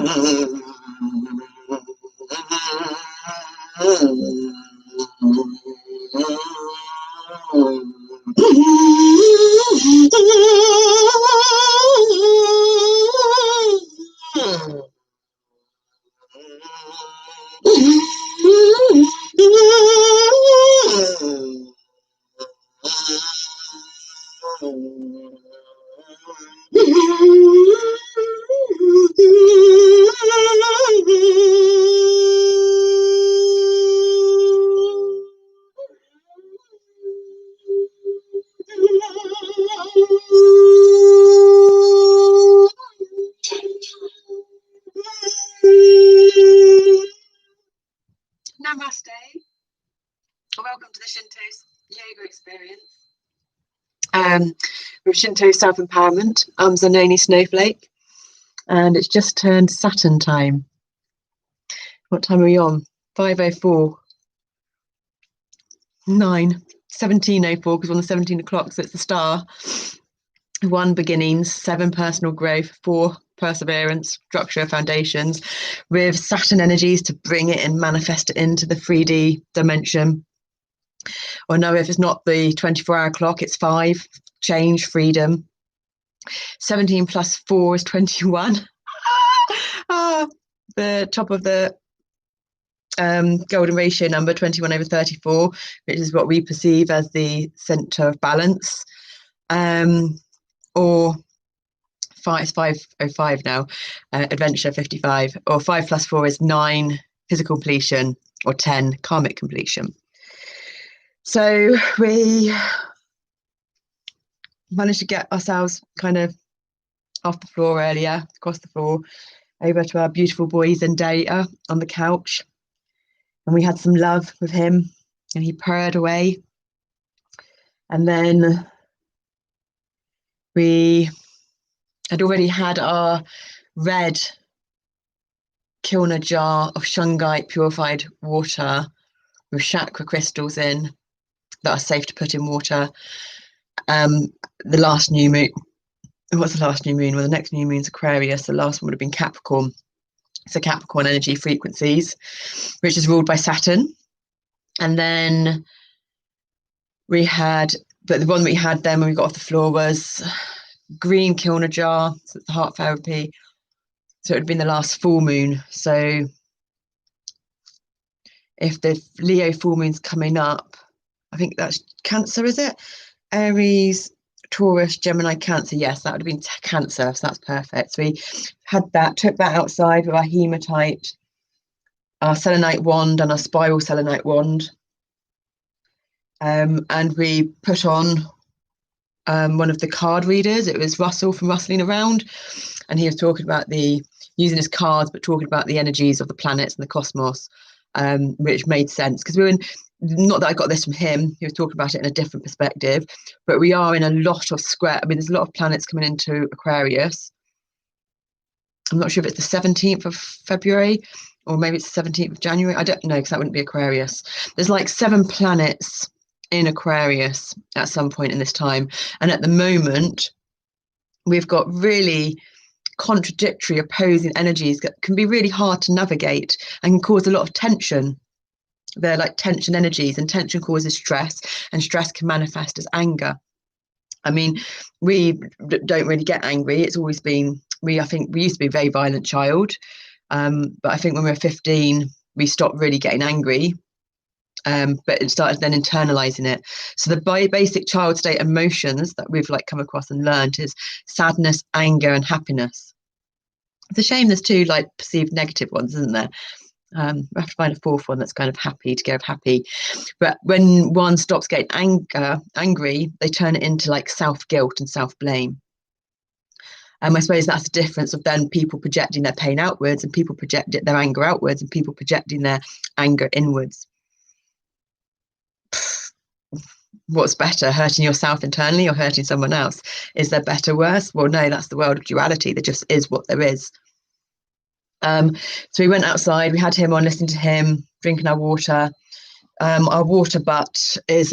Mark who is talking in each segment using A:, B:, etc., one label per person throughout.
A: Namaste. Welcome to the ShintoSE yoga experience. With Shinto self-empowerment. I'm Zanoni Snowflake, and it's just turned Saturn time. What time are we on? 5:04. 17:04, because we're on the 17 o'clock, so it's the star. 1 beginnings, 7 personal growth, 4 perseverance, structure, foundations, with Saturn energies to bring it and manifest it into the 3D dimension. Or no, if it's not the 24-hour clock, it's 5, change, freedom. 17 plus 4 is 21. The top of the golden ratio number, 21/34, which is what we perceive as the center of balance. Or 5, it's 5:05 now, adventure 55, or 5 plus 4 is 9, physical completion, or 10, karmic completion. So we managed to get ourselves kind of off the floor earlier, across the floor, over to our beautiful boy Zendaya on the couch, and we had some love with him, and he purred away. And then we had already had our red Kilner jar of shungite purified water with chakra crystals in that are safe to put in water. The last new moon, what's the last new moon? Well, the next new moon's Aquarius. The last one would have been Capricorn. So Capricorn energy frequencies, which is ruled by Saturn. And then we had, but the one we had then when we got off the floor was green Kilner jar, so it's the heart therapy. So it would have been the last full moon. So if the Leo full moon's coming up, I think that's Cancer, is it? Aries, Taurus, Gemini, Cancer. Yes, that would have been Cancer. So that's perfect. So we had that, took that outside with our hematite, our selenite wand, and our spiral selenite wand. And we put on one of the card readers. It was Russell from Rustling Around, and he was talking about using his cards, but talking about the energies of the planets and the cosmos, which made sense because we were in. Not that I got this from him, he was talking about it in a different perspective, but we are in a lot of square. I mean, there's a lot of planets coming into Aquarius. I'm not sure if it's the 17th of February or maybe it's the 17th of January. I don't know, because that wouldn't be Aquarius. There's like 7 planets in Aquarius at some point in this time. And at the moment, we've got really contradictory, opposing energies that can be really hard to navigate and can cause a lot of tension. They're like tension energies, and tension causes stress, and stress can manifest as anger. I mean, we don't really get angry. It's always been, I think we used to be a very violent child, but I think when we were 15, we stopped really getting angry, but it started then internalizing it. So the basic child state emotions that we've like come across and learned is sadness, anger, and happiness. It's a shame there's 2 like perceived negative ones, isn't there? We have to find a 4th one that's kind of happy, to go with happy. But when one stops getting angry, they turn it into like self-guilt and self-blame. I suppose that's the difference of then people projecting their pain outwards, and people project their anger outwards, and people projecting their anger inwards. What's better, hurting yourself internally or hurting someone else? Is there better, worse? Well, no, that's the world of duality. There just is what there is. So we went outside, we had him on, listening to him, drinking our water. Our water butt is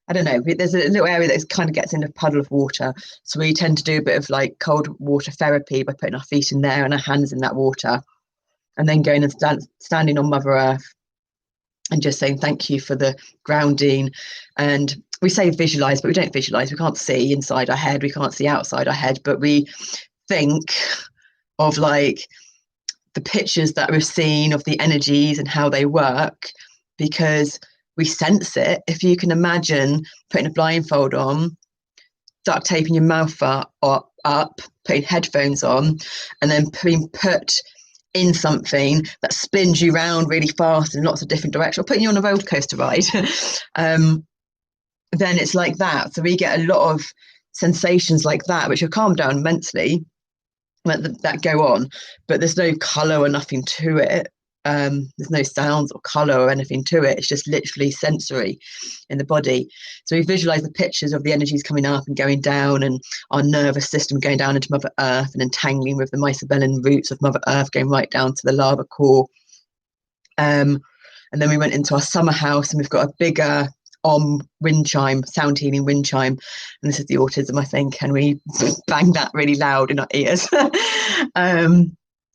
A: I don't know, there's a little area that kind of gets in a puddle of water. So we tend to do a bit of like cold water therapy by putting our feet in there and our hands in that water, and then going and standing on Mother Earth and just saying thank you for the grounding. And we say visualize, but we don't visualize. We can't see inside our head. We can't see outside our head, but we think of like the pictures that we've seen of the energies and how they work, because we sense it. If you can imagine putting a blindfold on, duct taping your mouth up, putting headphones on, and then being put in something that spins you around really fast in lots of different directions, or putting you on a roller coaster ride, then it's like that. So we get a lot of sensations like that, which will calm down mentally, that go on, but there's no colour or nothing to it. There's no sounds or colour or anything to it. It's just literally sensory in the body. So we visualize the pictures of the energies coming up and going down, and our nervous system going down into Mother Earth and entangling with the mycelium roots of Mother Earth, going right down to the lava core. And then we went into our summer house, and we've got a bigger wind chime, sound healing wind chime, and this is the autism, I think, and we banged that really loud in our ears,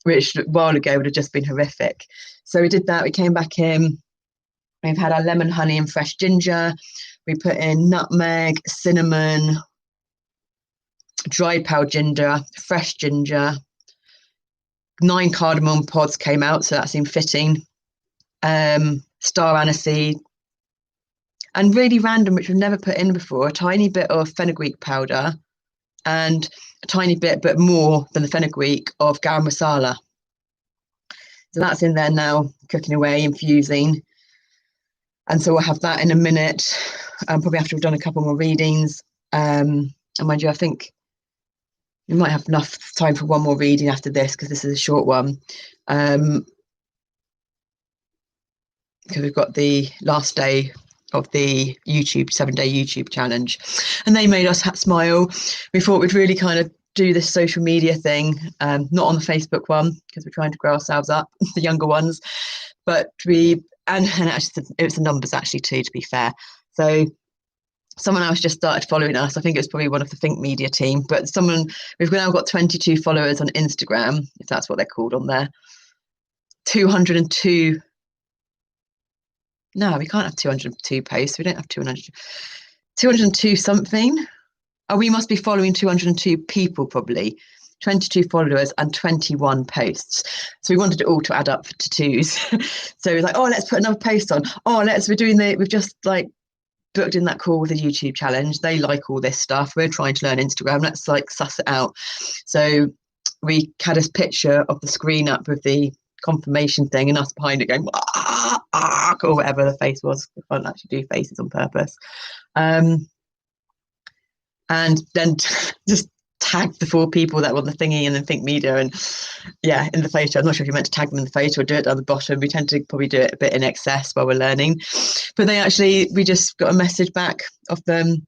A: which a while ago would have just been horrific. So we did that. We came back in. We've had our lemon, honey, and fresh ginger. We put in nutmeg, cinnamon, dried powdered ginger, fresh ginger. 9 cardamom pods came out, so that seemed fitting. Star aniseed. And really random, which we've never put in before, a tiny bit of fenugreek powder and a tiny bit, but more than the fenugreek, of garam masala. So that's in there now, cooking away, infusing. And so we'll have that in a minute, probably after we've done a couple more readings. And mind you, I think we might have enough time for one more reading after this, because this is a short one. Because we've got the last day of the 7-day YouTube challenge, and they made us smile. We thought we'd really kind of do this social media thing, not on the Facebook one, because we're trying to grow ourselves up, the younger ones, but and actually it was the numbers actually too, to be fair. So someone else just started following us. I think it was probably one of the Think Media team, but we've now got 22 followers on Instagram, if that's what they're called on there. 202. No, we can't have 202 posts. We don't have 202 something. Oh, we must be following 202 people, probably. 22 followers and 21 posts. So we wanted it all to add up to twos. So it was like, oh, let's put another post on. Oh, we've just like booked in that call with the YouTube challenge. They like all this stuff. We're trying to learn Instagram. Let's like suss it out. So we had a picture of the screen up with the confirmation thing, and us behind it going or whatever the face was. I can't actually do faces on purpose. And then just tagged the 4 people that were on the thingy and then Think Media, and yeah, in the photo. I'm not sure if you meant to tag them in the photo or do it down the bottom. We tend to probably do it a bit in excess while we're learning, but we just got a message back of them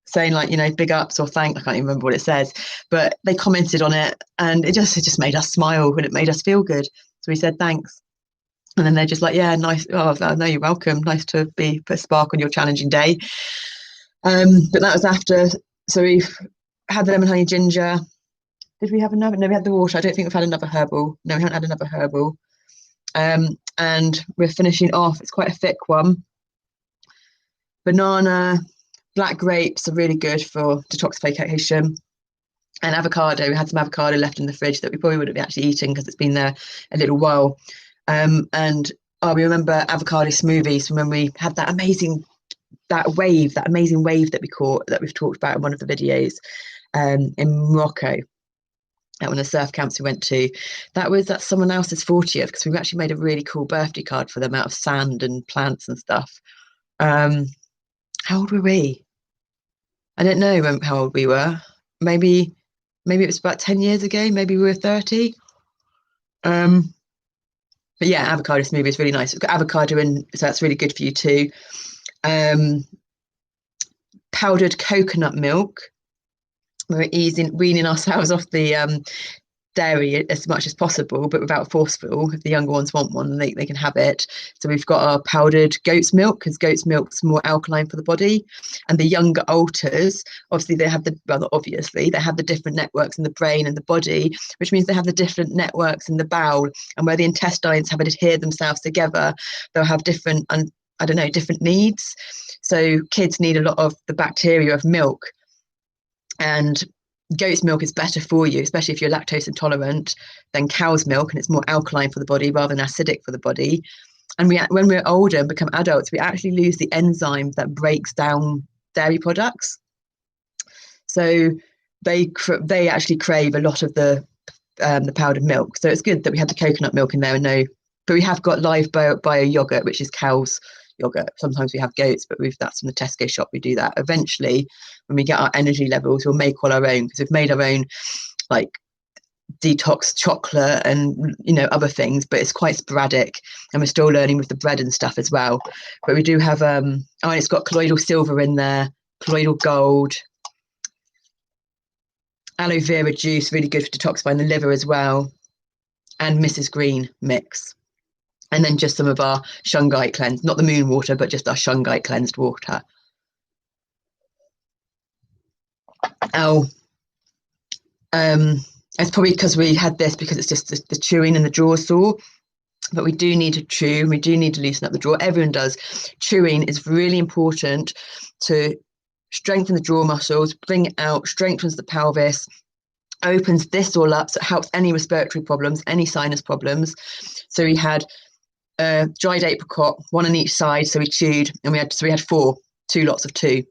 A: saying, like, you know, big ups or thank, I can't even remember what it says, but they commented on it, and it just made us smile and it made us feel good. So we said thanks, and then they're just like, yeah, nice. Oh no, you're welcome. Nice to put a spark on your challenging day. But that was after. So we've had the lemon, honey, ginger. Did we have another? No, we had the water. I don't think we've had another herbal. No, we haven't had another herbal. And we're finishing off. It's quite a thick one. Banana, black grapes are really good for detoxification. And avocado. We had some avocado left in the fridge that we probably wouldn't be actually eating because it's been there a little while. We remember avocado smoothies from when we had that amazing wave that we caught, that we've talked about in one of the videos, in Morocco at one of the surf camps we went to. That's someone else's 40th, because we actually made a really cool birthday card for them out of sand and plants and stuff. How old were we? I don't know how old we were. Maybe it was about 10 years ago. Maybe we were 30. But yeah, avocado smoothie is really nice. It's got avocado in, so that's really good for you too. Powdered coconut milk. We're weaning ourselves off the dairy as much as possible, but without forceful. If the younger ones want one, they can have it. So we've got our powdered goat's milk, because goat's milk's more alkaline for the body. And the younger alters, obviously they have they have the different networks in the brain and the body, which means they have the different networks in the bowel, and where the intestines have adhered themselves together, they'll have different different needs. So kids need a lot of the bacteria of milk, and goat's milk is better for you, especially if you're lactose intolerant, than cow's milk, and it's more alkaline for the body rather than acidic for the body. And when we're older and become adults, we actually lose the enzyme that breaks down dairy products. So they actually crave a lot of the powdered milk. So it's good that we had the coconut milk in there, but we have got live bio yogurt, which is cow's yogurt. Sometimes we have goats, but that's from the Tesco shop. We do that. Eventually, when we get our energy levels, we'll make all our own, because we've made our own like detox chocolate and other things, but it's quite sporadic, and we're still learning with the bread and stuff as well. But we do have and it's got colloidal silver in there, colloidal gold, aloe vera juice, really good for detoxifying the liver as well, and Mrs. Green mix. And then just some of our shungite cleanse, not the moon water, but just our shungite cleansed water. It's probably because we had this, because it's just the chewing and the jaw sore. But we do need to chew. We do need to loosen up the jaw. Everyone does. Chewing is really important to strengthen the jaw muscles, bring it out, strengthens the pelvis, opens this all up, so it helps any respiratory problems, any sinus problems. So we had dried apricot, one on each side, so we chewed, and we had 2 lots of 2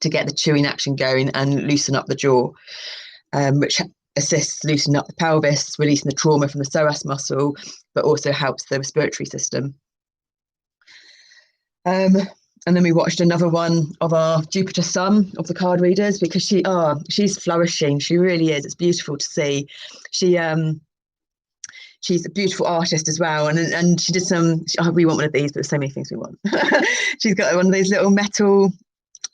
A: to get the chewing action going and loosen up the jaw, which assists loosening up the pelvis, releasing the trauma from the psoas muscle, but also helps the respiratory system. And then we watched another one of our Jupiter Sun of the card readers, because she's flourishing. She really is. It's beautiful to see. She's a beautiful artist as well, and she did we want one of these, but there's so many things we want. She's got one of those little metal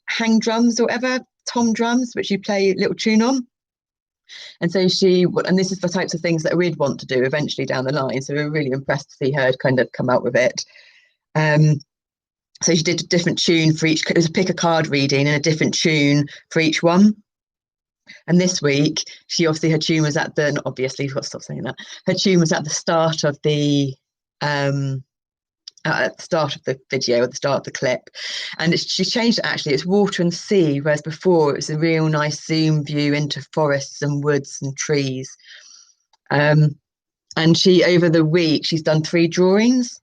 A: hang drums or whatever, tom drums, which you play a little tune on. And so and this is the types of things that we'd want to do eventually down the line. So we're really impressed to see her kind of come out with it. So she did a different tune for each. It was a pick a card reading and a different tune for each one. And this week, her tune was at the, obviously, I've got to stop saying that. Her tune was at the start of the video, or the start of the clip. And she's changed it, actually. It's water and sea, whereas before it was a real nice zoom view into forests and woods and trees. And over the week, she's done 3 drawings.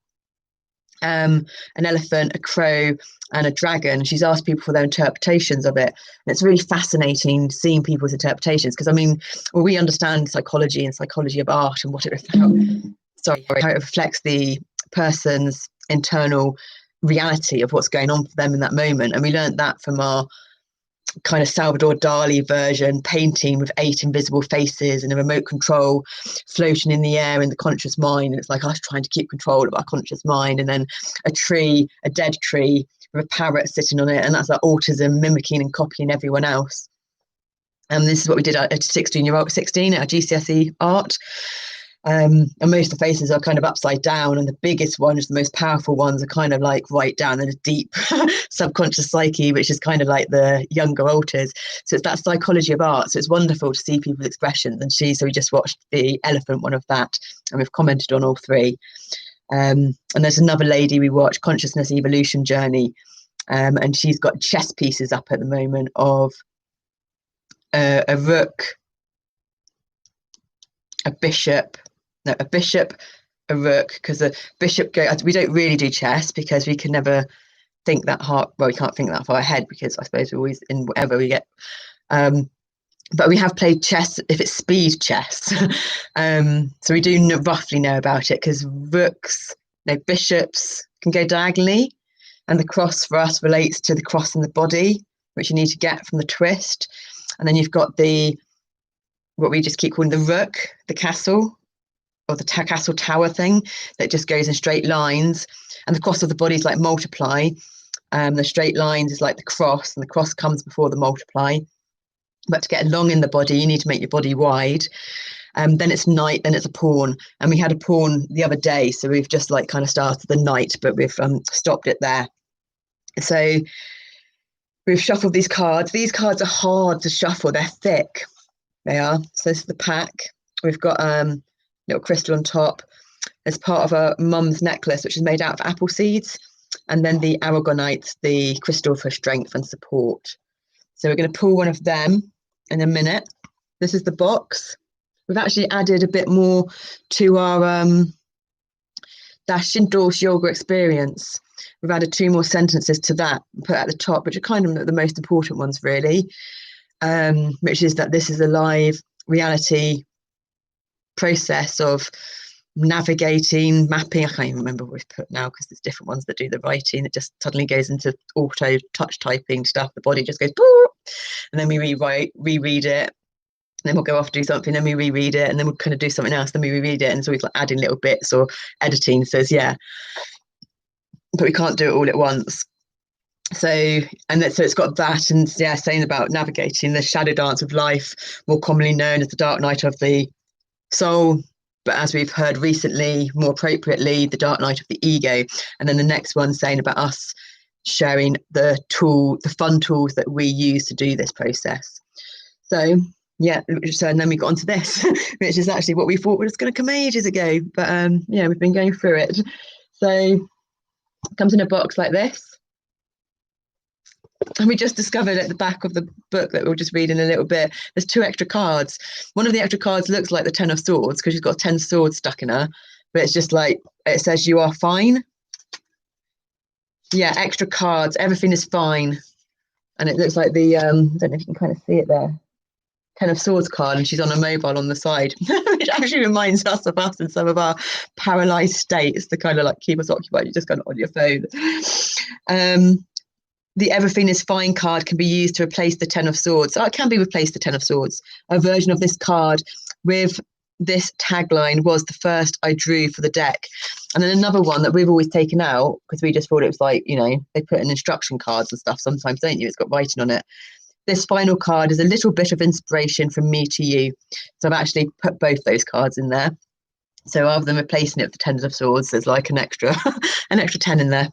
A: An elephant, a crow, and a dragon. She's asked people for their interpretations of it, and it's really fascinating seeing people's interpretations, because we understand psychology and psychology of art and how it reflects the person's internal reality of what's going on for them in that moment. And we learned that from our kind of Salvador Dali version, painting with 8 invisible faces and a remote control floating in the air in the conscious mind, and it's like us trying to keep control of our conscious mind. And then a dead tree with a parrot sitting on it, and that's like autism, mimicking and copying everyone else. And this is what we did at 16 at our GCSE art. And most of the faces are kind of upside down, and the biggest ones, the most powerful ones, are kind of like right down in a deep subconscious psyche, which is kind of like the younger alters. So it's that psychology of art. So it's wonderful to see people's expressions. And so we just watched the elephant one of that, and we've commented on all 3. And there's another lady we watched, Consciousness Evolution Journey, and she's got chess pieces up at the moment of a rook, a bishop, a rook, because the bishop we don't really do chess because we can never think that hard. Well, we can't think that far ahead, because I suppose we're always in whatever we get. But we have played chess if it's speed chess. So we do roughly know about it, because bishops can go diagonally, and the cross for us relates to the cross in the body, which you need to get from the twist. And then you've got what we just keep calling the rook, the castle, or the castle tower thing that just goes in straight lines. And the cross of the body is like multiply. The straight lines is like the cross, and the cross comes before the multiply. But to get along in the body, you need to make your body wide. Then it's night, then it's a pawn. And we had a pawn the other day, so we've just like kind of started the night, but we've stopped it there. So we've shuffled these cards. These cards are hard to shuffle. They're thick. They are. So this is the pack. We've got little crystal on top as part of a mum's necklace, which is made out of apple seeds. And then the aragonite, the crystal for strength and support. So we're going to pull one of them in a minute. This is the box. We've actually added a bit more to our ShintoSE yoga experience. We've added 2 more sentences to that, put at the top, which are kind of the most important ones, really, which is that this is a live reality process of navigating, mapping. I can't even remember what we've put now because there's different ones that do the writing. It just suddenly goes into auto touch typing stuff. The body just goes, and then we reread it. And then we'll go off do something, then we reread it, and then we'll kind of do something else, then we reread it. And so we're like adding little bits or editing. So yeah, but we can't do it all at once. So it's got that, and yeah, saying about navigating the shadow dance of life, more commonly known as the dark night of the soul, but as we've heard recently, more appropriately, the dark night of the ego. And then the next one saying about us sharing the fun tools that we use to do this process. So yeah, so and then we got onto this, which is actually what we thought was going to come ages ago, but yeah, we've been going through it. So it comes in a box like this. And we just discovered at the back of the book that we'll just read in a little bit, there's 2 extra cards. One of the extra cards looks like the 10 of swords because she's got 10 swords stuck in her, but it's just like, it says you are fine. Yeah, extra cards, everything is fine. And it looks like the, I don't know if you can kind of see it there, 10 of swords card, and she's on a mobile on the side, which actually reminds us of us in some of our paralyzed states to kind of like keep us occupied. You just got it on your phone. The everything is fine card can be used to replace the 10 of swords. Oh, it can be replaced the 10 of swords. A version of this card with this tagline was the first I drew for the deck. And then another one that we've always taken out because we just thought it was like, you know, they put in instruction cards and stuff sometimes, don't you? It's got writing on it. This final card is a little bit of inspiration from me to you. So I've actually put both those cards in there. So rather than replacing it with the 10 of swords, there's like an extra 10 in there.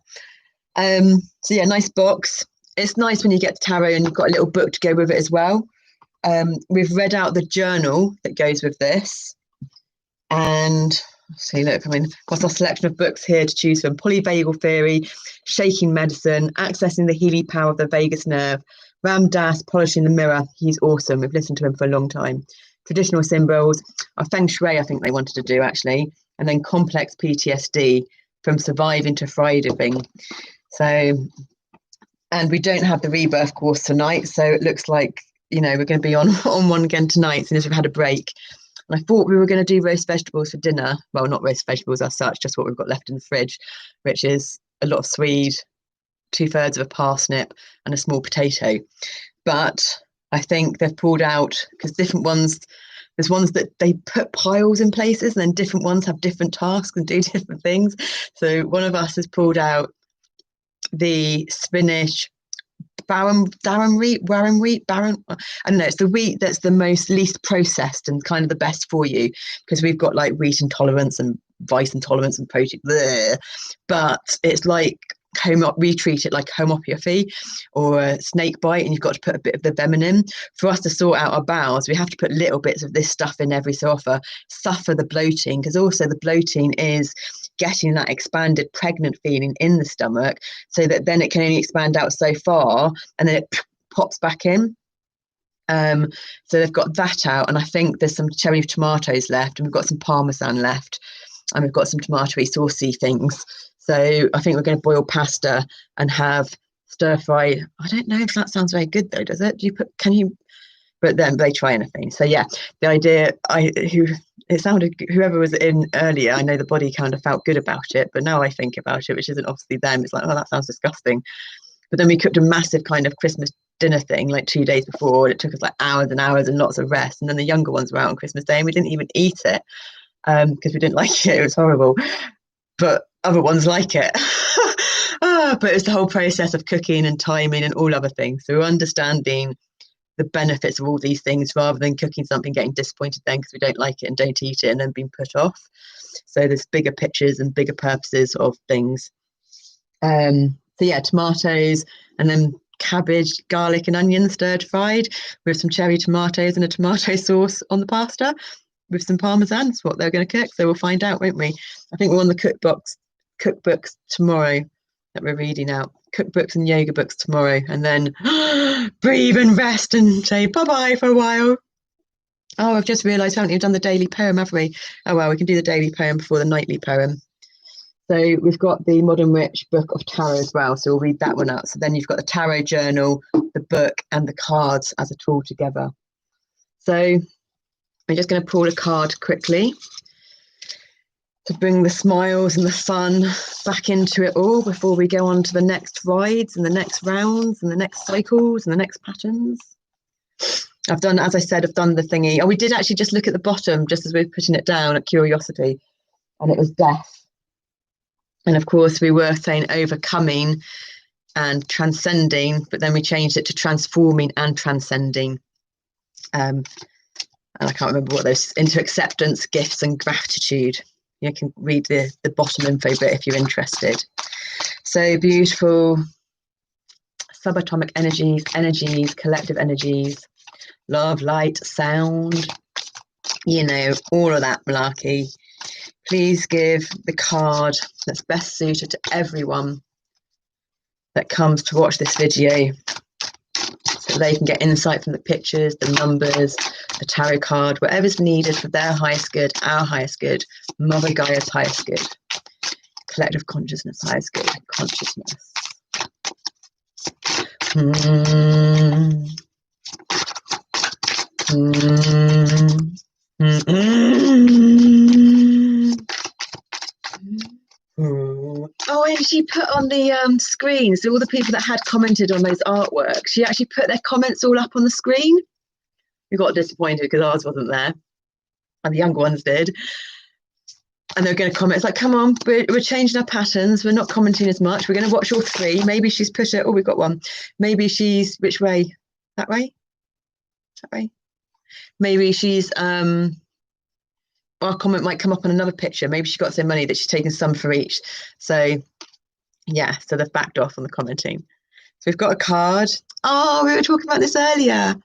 A: So yeah, nice box. It's nice when you get tarot and you've got a little book to go with it as well. We've read out the journal that goes with this, and see, look, I mean, got our selection of books here to choose from: Polyvagal Theory, Shaking Medicine, Accessing the Healing Power of the Vagus Nerve, Ram Dass, Polishing the Mirror. He's awesome. We've listened to him for a long time. Traditional Symbols, our Feng Shui, I think they wanted to do actually, and then Complex PTSD, from surviving to thriving. So, and we don't have the rebirth course tonight, so it looks like, you know, we're going to be on one again tonight since we've had a break. And I thought we were going to do roast vegetables for dinner. Well, not roast vegetables as such, just what we've got left in the fridge, which is a lot of swede, 2/3 of a parsnip, and a small potato. But I think they've pulled out, because different ones, there's ones that they put piles in places, and then different ones have different tasks and do different things. So one of us has pulled out the spinach barren wheat. I don't know, it's the wheat that's the most least processed and kind of the best for you, because we've got like wheat intolerance and rice intolerance and protein bleh. But it's like we treat it like homeopathy or a snake bite, and you've got to put a bit of the venom in. For us to sort out our bowels, we have to put little bits of this stuff in every so often, suffer the bloating, because also the bloating is getting that expanded pregnant feeling in the stomach, so that then it can only expand out so far and then it pops back in. So they've got that out, and I think there's some cherry tomatoes left, and we've got some parmesan left, and we've got some tomatoey saucy things. So I think we're going to boil pasta and have stir fry. I don't know if that sounds very good though, does it? But then they try anything. So yeah, the idea, it sounded, whoever was in earlier, I know the body kind of felt good about it, but now I think about it, which isn't obviously them, it's like, oh, that sounds disgusting. But then we cooked a massive kind of Christmas dinner thing like 2 days before, and it took us like hours and hours and lots of rest. And then the younger ones were out on Christmas Day and we didn't even eat it because we didn't like it. It was horrible. But other ones like it. But it's the whole process of cooking and timing and all other things. So we're understanding the benefits of all these things, rather than cooking something, getting disappointed then because we don't like it and don't eat it, and then being put off. So there's bigger pictures and bigger purposes of things. So yeah, tomatoes, and then cabbage, garlic and onion stirred fried with some cherry tomatoes and a tomato sauce on the pasta with some parmesan. That's what they're going to cook. So we'll find out, won't we? I think we're on the cookbooks tomorrow that we're reading out. Cookbooks and yoga books tomorrow, and then breathe and rest and say bye-bye for a while. Oh, I've just realised, haven't you, done the daily poem, have we? Oh, well, we can do the daily poem before the nightly poem. So we've got the Modern Witch book of tarot as well, so we'll read that one out. So then you've got the tarot journal, the book and the cards as a tool together. So I'm just going to pull a card quickly to bring the smiles and the fun back into it all before we go on to the next rides and the next rounds and the next cycles and the next patterns. I've done, as I said, I've done the thingy. Oh, we did actually just look at the bottom just as we were putting it down at Curiosity, and it was death. And of course, we were saying overcoming and transcending, but then we changed it to transforming and transcending. And I can't remember what those, into acceptance, gifts and gratitude. You can read the bottom info bit if you're interested. So beautiful subatomic energies, collective energies, love, light, sound, you know, all of that malarkey. Please give the card that's best suited to everyone that comes to watch this video, so they can get insight from the pictures, the numbers, the tarot card, whatever's needed for their highest good, our highest good, Mother Gaia's highest good, collective consciousness highest good, consciousness. Oh, and she put on the screen, so all the people that had commented on those artworks, she actually put their comments all up on the screen. We got disappointed because ours wasn't there, and the younger ones did. And they're going to comment. It's like, come on, we're changing our patterns. We're not commenting as much. We're going to watch all three. Maybe she's put it. Oh, we've got one. Maybe she's which way? That way? That way? Maybe she's our comment might come up on another picture. Maybe she got so many that she's taken some for each. So yeah, so they've backed off on the commenting. So we've got a card. Oh, we were talking about this earlier.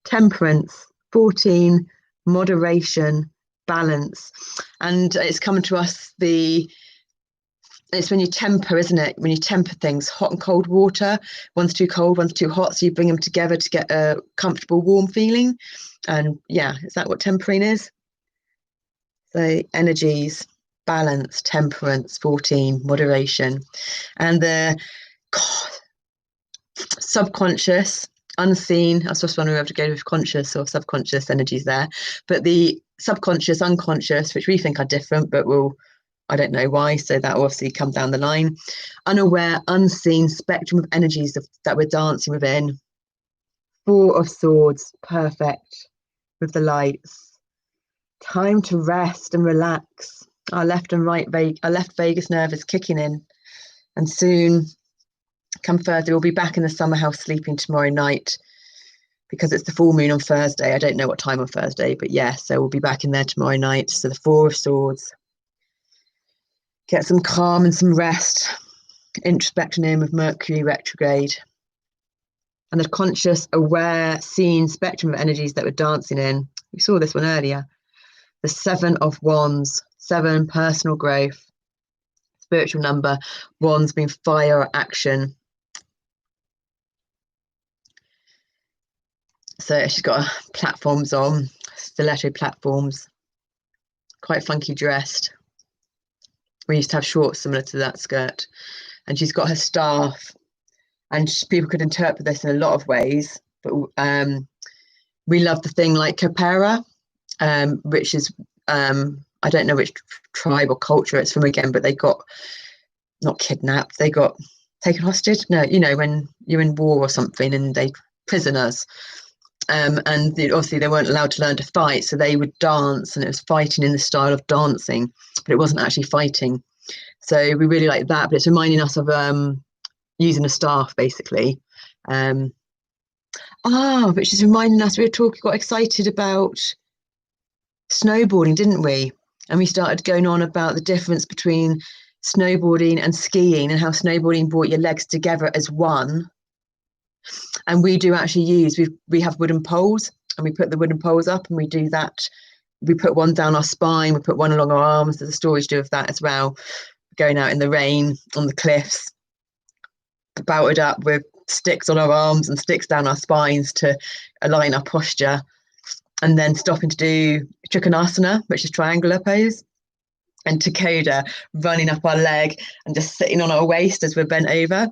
A: Temperance, 14, moderation, balance. And it's coming to us, it's when you temper, isn't it? When you temper things, hot and cold water. One's too cold, one's too hot. So you bring them together to get a comfortable, warm feeling. And yeah, is that what tempering is? So energies, balance, temperance, 14, moderation. And the subconscious, unseen, I was just wondering whether to go with conscious or subconscious energies there. But the subconscious, unconscious, which we think are different, but I don't know why, so that will obviously come down the line. Unaware, unseen spectrum of energies that we're dancing within. Four of Swords, perfect, with the lights. Time to rest and relax. Our left vagus nerve is kicking in, and soon come Thursday, we'll be back in the summer house sleeping tomorrow night because it's the full moon on Thursday. I don't know what time on Thursday, but yeah, so we'll be back in there tomorrow night. So the Four of Swords. Get some calm and some rest. Introspection in with Mercury retrograde. And the conscious, aware, seen spectrum of energies that we're dancing in. We saw this one earlier. The Seven of Wands, 7, personal growth, spiritual number, wands being fire or action. So she's got her platforms on, stiletto platforms, quite funky dressed. We used to have shorts similar to that skirt. And she's got her staff, and people could interpret this in a lot of ways, but we love the thing like Capera, which is, I don't know which tribe or culture it's from again, but they got, not kidnapped, they got taken hostage. No, you know, when you're in war or something and they prisoners. And obviously they weren't allowed to learn to fight, so they would dance, and it was fighting in the style of dancing, but it wasn't actually fighting. So we really like that, but it's reminding us of using a staff basically. Ah, but she's reminding us we were talking, got excited about snowboarding, didn't we? And we started going on about the difference between snowboarding and skiing, and how snowboarding brought your legs together as one. And we do actually use, we have wooden poles, and we put the wooden poles up, and we do that. We put one down our spine, we put one along our arms. There's a story to do with that as well. Going out in the rain on the cliffs, bouted up with sticks on our arms and sticks down our spines to align our posture, and then stopping to do Trikonasana, which is triangular pose, and Takoda, running up our leg and just sitting on our waist as we're bent over,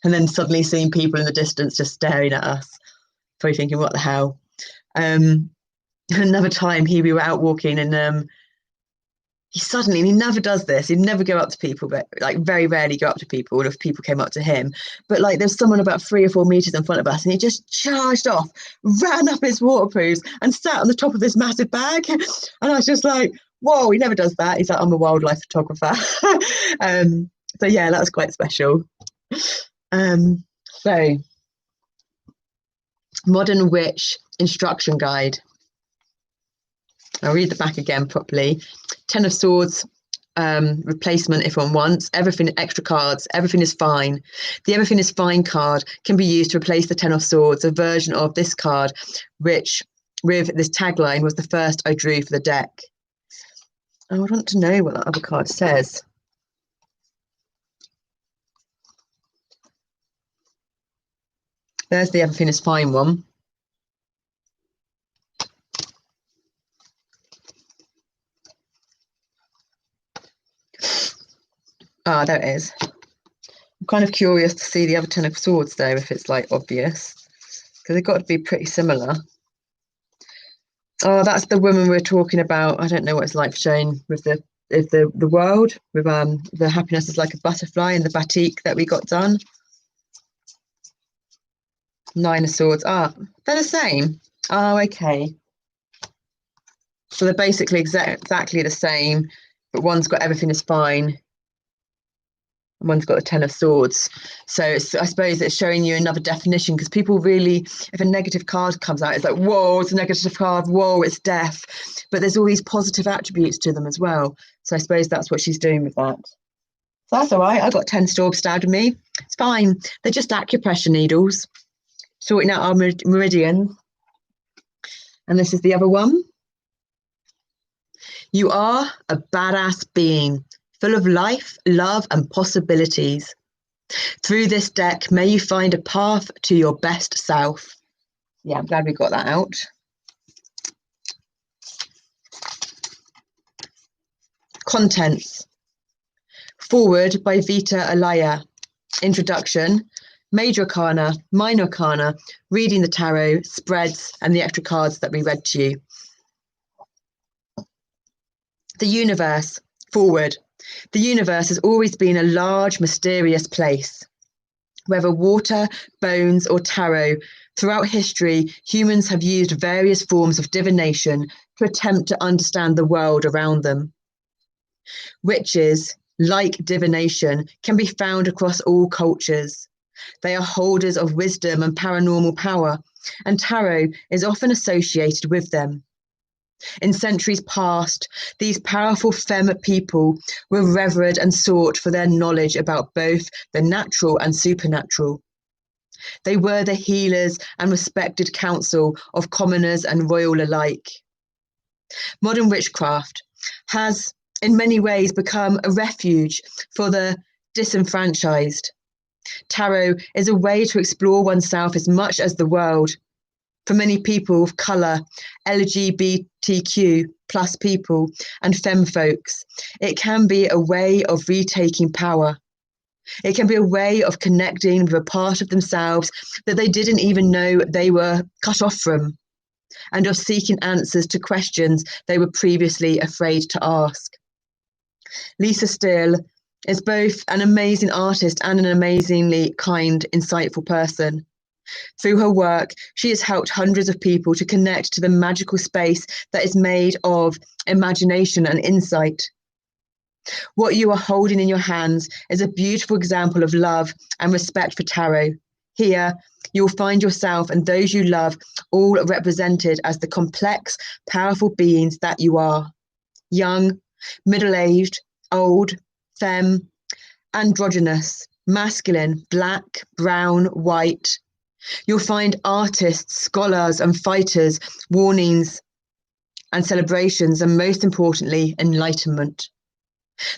A: and then suddenly seeing people in the distance just staring at us, probably thinking, what the hell? Another time we were out walking, and he never does this, he'd never go up to people, but like very rarely go up to people if people came up to him, but like there's someone about 3 or 4 meters in front of us, and he just charged off, ran up his waterproofs and sat on the top of this massive bag, and I was just like, whoa, he never does that. He's like, I'm a wildlife photographer. So yeah, that was quite special. So Modern Witch Instruction Guide. I'll read the back again properly. 10 of Swords replacement if one wants. Everything, extra cards, everything is fine. The everything is fine card can be used to replace the 10 of Swords, a version of this card, which with this tagline was the first I drew for the deck. I would want to know what that other card says. There's the everything is fine one. Ah, there it is. I'm kind of curious to see the other 10 of Swords though, if it's like obvious, because they've got to be pretty similar. Oh, that's the woman we're talking about. I don't know what it's like for Shane with the world, with the happiness is like a butterfly and the batik that we got done. 9 of Swords. Ah, they're the same. Oh, okay. So they're basically exactly the same, but one's got everything is fine, and one's got a 10 of Swords. So I suppose it's showing you another definition, because people really, if a negative card comes out, it's like, whoa, it's a negative card, whoa, it's death. But there's all these positive attributes to them as well. So I suppose that's what she's doing with that. So that's all right. I got 10 storms stabbed at me. It's fine. They're just acupressure needles, sorting out our meridian. And this is the other one. You are a badass being, full of life, love, and possibilities. Through this deck, may you find a path to your best self. Yeah, I'm glad we got that out. Contents. Forward by Vita Alaya. Introduction. Major Arcana, Minor Arcana, reading the tarot, spreads, and the extra cards that we read to you. The universe. Forward. The universe has always been a large, mysterious place. Whether water, bones, or tarot, throughout history, humans have used various forms of divination to attempt to understand the world around them. Witches, like divination, can be found across all cultures. They are holders of wisdom and paranormal power, and tarot is often associated with them. In centuries past, these powerful femme people were revered and sought for their knowledge about both the natural and supernatural. They were the healers and respected counsel of commoners and royal alike. Modern witchcraft has, in many ways, become a refuge for the disenfranchised. Tarot is a way to explore oneself as much as the world. For many people of colour, LGBTQ plus people, and femme folks, it can be a way of retaking power. It can be a way of connecting with a part of themselves that they didn't even know they were cut off from, and of seeking answers to questions they were previously afraid to ask. Lisa Sterle is both an amazing artist and an amazingly kind, insightful person. Through her work, she has helped hundreds of people to connect to the magical space that is made of imagination and insight. What you are holding in your hands is a beautiful example of love and respect for tarot. Here, you'll find yourself and those you love all represented as the complex, powerful beings that you are. Young, middle-aged, old, femme, androgynous, masculine, black, brown, white. You'll find artists, scholars, and fighters, warnings and celebrations, and most importantly, enlightenment.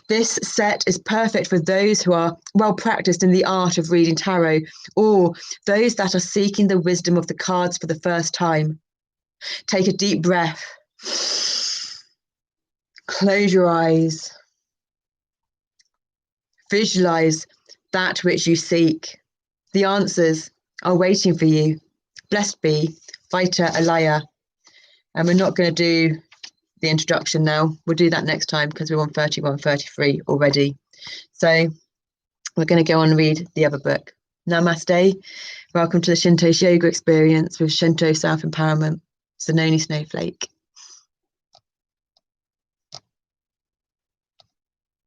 A: This set is perfect for those who are well practiced in the art of reading tarot, or those that are seeking the wisdom of the cards for the first time. Take a deep breath. Close your eyes. Visualize that which you seek. The answers are waiting for you. Blessed be, Vita Alaya. And we're not going to do the introduction now. We'll do that next time because we're on 31, 33 already. So we're going to go on and read the other book. Namaste. Welcome to the ShintoSE Yoga experience with Shinto Self-Empowerment. Zanoni Snowflake.